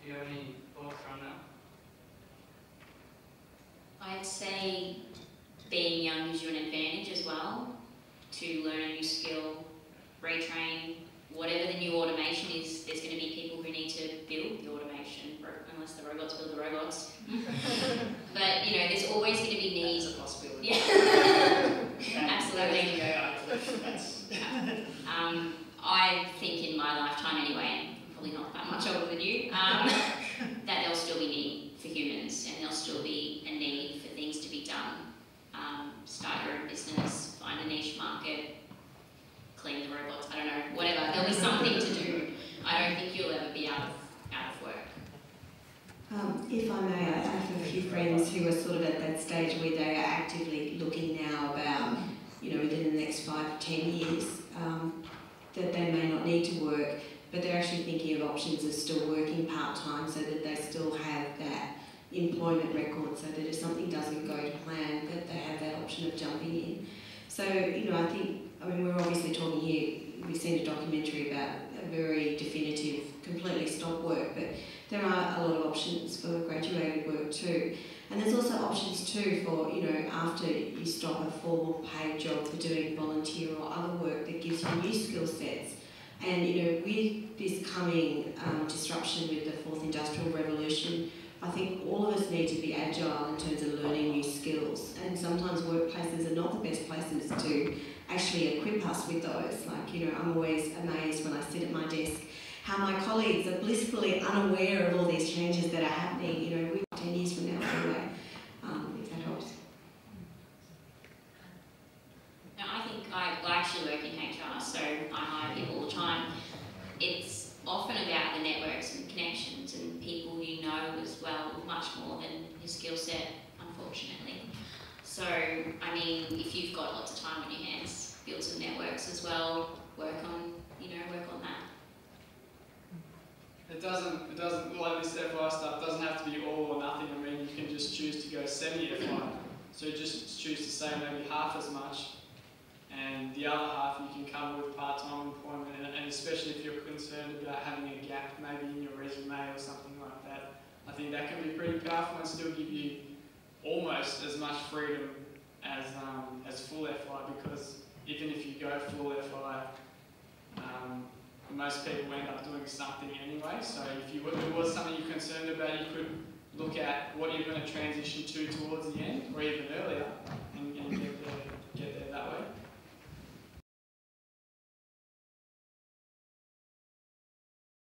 Do you have any thoughts around that? I'd say being young gives you an advantage as well to learn a new skill, retrain, whatever the new automation is. There's going to be people who need to build the automation, unless the robots build the robots. But you know, there's always going to be needs. It's a possibility. Yeah, absolutely. That's I think in my lifetime anyway, I'm probably not that much older than you, that there'll still be need for humans, and there'll still be a need for things to be done. Start your own business, find a niche market, clean the robots, I don't know, whatever. There'll be something to do. I don't think you'll ever be out of work. If I may, I have a few friends who are sort of at that stage where they are actively looking now about, you know, within the next 5 to 10 years, that they may not need to work, but they're actually thinking of options of still working part-time so that they still have that employment record, so that if something doesn't go to plan, that they have that option of jumping in. So, you know, I mean, we're obviously talking here, we've seen a documentary about a very definitive, completely stop work, but there are a lot of options for graduated work too. And there's also options too for, you know, after you stop a formal paid job for doing volunteer or other work that gives you new skill sets. And, you know, with this coming disruption with the fourth industrial revolution, I think all of us need to be agile in terms of learning new skills. And sometimes workplaces are not the best places to actually equip us with those. Like, you know, I'm always amazed when I sit at my desk how my colleagues are blissfully unaware of all these changes that are happening, you know, 10 years from now anyway, if that helps. Now, I think I actually work in HR, so I hire people all the time. It's often about the networks and connections and people you know as well, much more than your skill set, unfortunately. So, I mean, if you've got lots of time on your hands, build some networks as well, work on that. It doesn't, like this FI stuff doesn't have to be all or nothing. I mean, you can just choose to go semi-FI. So just choose to say maybe half as much, and the other half you can cover with part-time employment, and especially if you're concerned about having a gap maybe in your resume or something like that. I think that can be pretty powerful and still give you almost as much freedom as full FI, because even if you go full FI, most people end up doing something anyway. So if it was something you're concerned about, you could look at what you're going to transition to towards the end, or even earlier, and get there that way.